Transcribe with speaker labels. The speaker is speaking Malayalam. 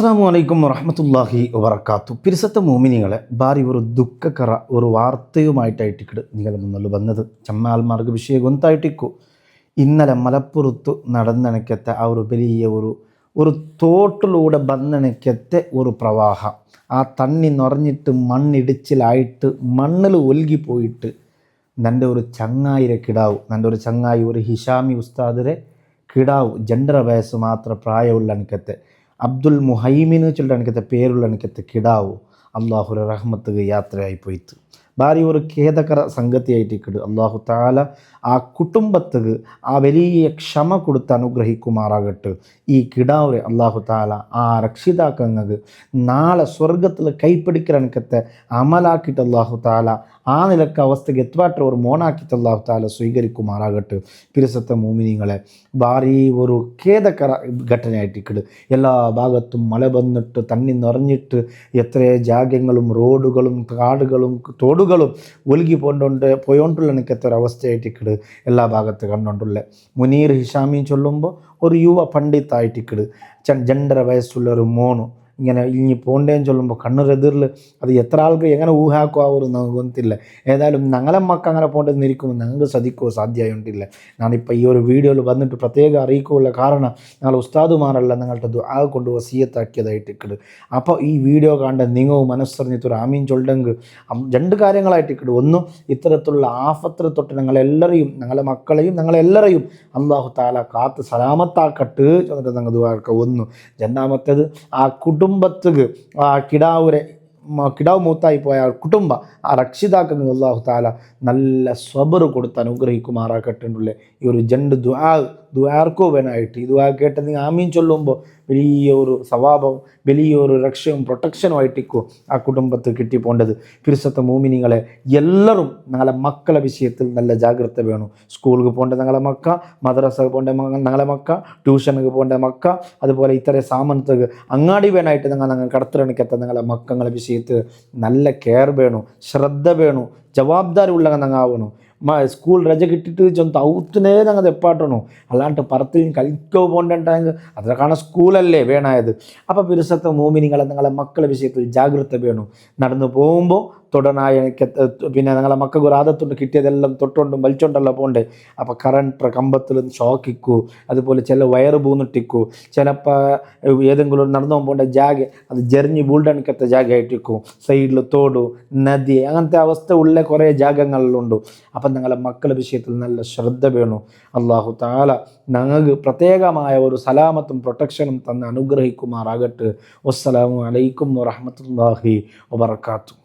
Speaker 1: അസ്സലാമു അലൈക്കും വറഹ്മത്തുള്ളാഹി വബറകാതുഹു. പിരിസത്ത മോമിനികളെ ಬಾರಿ ഒരു ದುಃಖಕರ ഒരു വാർത്തയുമായിട്ടായിട്ടിക്കട് നിങ്ങൾ മുന്നിൽ വന്നത് ചമ്മാൽമാർക്ക് വിഷയം ഗൊಂತಾയിട്ടിക്കു. ഇന്നലെ മലപ്പുറത്ത് നടന്നണക്കത്തെ ആ ഒരു വലിയ ഒരു തോട്ടിലൂടെ ബന്നണക്കത്തെ ഒരു പ്രവാഹം, ആ തണ്ണി നിറഞ്ഞിട്ട് മണ്ണിടിച്ചിലായിട്ട് മണ്ണിൽ ഒൽകിപ്പോയിട്ട് എൻ്റെ ഒരു ചങ്ങായിരെ കിടാവ്, എൻ്റെ ഒരു ചങ്ങായി ഒരു ഹിഷാമി ഉസ്താദിരെ കിടാവ് 2.5 വയസ്സ് മാത്രം പ്രായമുള്ള എനിക്കത്തെ അബ്ദുൽ മുഹൈമിന് ചൊല്ലിട്ട് എനിക്കത്തെ പേരുള്ള എനിക്കത്തെ കിടാവ് അള്ളാഹുര റഹ്മത്ത് യാത്രയായി പോയിട്ട് ഭാരി ഒരു ഖേദകര സംഗതിയായിട്ടിക്കട്. അള്ളാഹു താല ആ കുടുംബത്തിന് ആ വലിയ ക്ഷമ കൊടുത്ത് അനുഗ്രഹിക്കുമാറാകട്ടെ. ഈ കിടാവരെ അള്ളാഹു താല ആ രക്ഷിതാക്കങ്ങൾക്ക് നാളെ സ്വർഗത്തിൽ കൈപ്പിടിക്കലനക്കത്തെ അമലാക്കിയിട്ട് അള്ളാഹു താല ആ നിലക്ക് അവസ്ഥയ്ക്ക് എത്തുവാട്ട ഒരു മോണാക്കിയിട്ട് അള്ളാഹു താല സ്വീകരിക്കുമാറാകട്ടെ. പിരിസത്തെ മോമിനിങ്ങളെ ഭാരി ഒരു ഖേദകര ഘട്ടനയായിട്ടിക്കട്. എല്ലാ ഭാഗത്തും മഴ വന്നിട്ട് തണ്ണി നിറഞ്ഞിട്ട് എത്രയോ ജാഗ്യങ്ങളും റോഡുകളും കാടുകളും തോടുകളും ഒലുകി പോയോണ്ടുള്ള എനിക്കത്തെ ഒരു അവസ്ഥയായിട്ടിക്കട് എല്ലാ ഭാഗത്ത് കണ്ടുകൊണ്ടുള്ള മുനീർ ഹിഷാമി ചൊല്ലുമ്പോൾ ഒരു യുവ പണ്ഡിത്തായിട്ടിക്കട് 2.5 വയസ്സുള്ള ഒരു മോണു ഇങ്ങനെ ഇഞ്ഞി പോണ്ടേന്ന് ചൊല്ലുമ്പോൾ കണ്ണുരെതിരിൽ അത് എത്ര ആൾക്ക് എങ്ങനെ ഊഹാക്കോ ഒരു ഗൊന്തില്ല. ഏതായാലും ഞങ്ങളെ മക്ക അങ്ങനെ പോണ്ടെന്ന് ഇരിക്കുമ്പോൾ ഞങ്ങൾക്ക് സതിക്കോ സാധ്യമായിട്ടില്ല. ഞാനിപ്പോൾ ഈ ഒരു വീഡിയോയിൽ വന്നിട്ട് പ്രത്യേകം അറിയിക്കുള്ള കാരണം ഞങ്ങൾ ഉസ്താദുമാരല്ല ഞങ്ങളുടെ ദുആ കൊണ്ട് വസിയത്താക്കിയതായിട്ടിക്കട്. അപ്പോൾ ഈ വീഡിയോ കണ്ട നിങ്ങൾ മനസ്സറിഞ്ഞിട്ടൊരു ആമീൻ ചൊല്ലെങ്കിൽ 2 കാര്യങ്ങളായിട്ടിക്കട്. ഒന്ന്, ഇത്തരത്തിലുള്ള ആഫത്ത് തൊട്ട് ഞങ്ങളെല്ലാവരെയും ഞങ്ങളെ മക്കളെയും ഞങ്ങളെല്ലാവരെയും അല്ലാഹു തആല കാത്ത് സലാമത്താക്കട്ട് എന്നിട്ട് ഞങ്ങൾ ദുആ. ഒന്ന്. രണ്ടാമത്തേത്, ആ കുടുംബത്തിന് ആ കിടാവ് മൂത്തായി പോയ ആ കുടുംബ ആ രക്ഷിതാക്കൾക്ക് അല്ലാഹു തആല നല്ല സ്വബർ കൊടുത്ത് അനുഗ്രഹിക്കുമാറാക്കട്ടുള്ള ഈ ഒരു 2 ദുആർക്കോ വേണമായിട്ട് ഈ ദുആ കേട്ട് നിങ്ങൾ ആമീൻ ചൊല്ലുമ്പോൾ വലിയൊരു സവാബവും വലിയൊരു രക്ഷയും പ്രൊട്ടക്ഷനുമായിട്ടിക്കോ ആ കുടുംബത്തിൽ കിട്ടിപ്പോണ്ടത്. പിരിസത്തെ മോമിനികളെ എല്ലാവരും ഞങ്ങളെ മക്കളെ വിഷയത്തിൽ നല്ല ജാഗ്രത വേണം. സ്കൂളിൽ പോകേണ്ട ഞങ്ങളെ മക്ക, മദ്രസ പോകേണ്ട ഞങ്ങളെ മക്ക, ട്യൂഷനുക്ക് പോകേണ്ട മക്ക, അതുപോലെ ഇത്തരം സാമനത്തുക്ക് അങ്ങാടി വേണമായിട്ട് ഞങ്ങൾ കടത്തിറണിക്കത്ത ഞങ്ങളെ മക്കളെ വിഷയത്തിൽ നല്ല കെയർ വേണം, ശ്രദ്ധ വേണം, ജവാബ്ദാരി ഉള്ള ഞങ്ങാവണം. സ്കൂൾ രജ കിട്ടിയിട്ട് ചൊന്ത ഔത്തിനേ ഞങ്ങൾ എപ്പാട്ടണോ, അല്ലാണ്ട് പറത്തിൽ കളിക്കോ പോകണ്ടെങ്കിൽ അതിനെ കാണാൻ സ്കൂളല്ലേ വേണമായത്. അപ്പോൾ പിരിസത്തെ മോമിനിങ്ങളെ നിങ്ങളെ മക്കളെ വിഷയത്തിൽ ജാഗ്രത വേണം. നടന്നു പോകുമ്പോൾ തൊടനായ പിന്നെ ഞങ്ങളെ മക്കൾക്ക് ഒരു ആദത്തുണ്ട്, കിട്ടിയതെല്ലാം തൊട്ടുകൊണ്ടും വലിച്ചോണ്ടല്ലോ പോണ്ടേ. അപ്പോൾ കറണ്ട് കമ്പത്തിൽ ഷോക്കിക്കൂ, അതുപോലെ ചില വയറ് പൂന്നിട്ടിക്കൂ, ചിലപ്പോൾ ഏതെങ്കിലും നടന്നു പോകേണ്ട ജാഗ അത് ജെറിഞ്ഞ് വീണ്ടെടുക്കത്തെ ജാഗയായിട്ടിക്കും, സൈഡിൽ തോട് നദി അങ്ങനത്തെ അവസ്ഥ ഉള്ള കുറേ ജാഗങ്ങളിലുണ്ട്. അപ്പം ഞങ്ങളെ മക്കളുടെ വിഷയത്തിൽ നല്ല ശ്രദ്ധ വേണം. അല്ലാഹു തആല ഞങ്ങൾക്ക് പ്രത്യേകമായ ഒരു സലാമത്തും പ്രൊട്ടക്ഷനും തന്ന് അനുഗ്രഹിക്കുമാറാകട്ടെ. വസ്സലാമു അലൈക്കും വറഹ്മത്തുള്ളാഹി വബറകാതുഹു.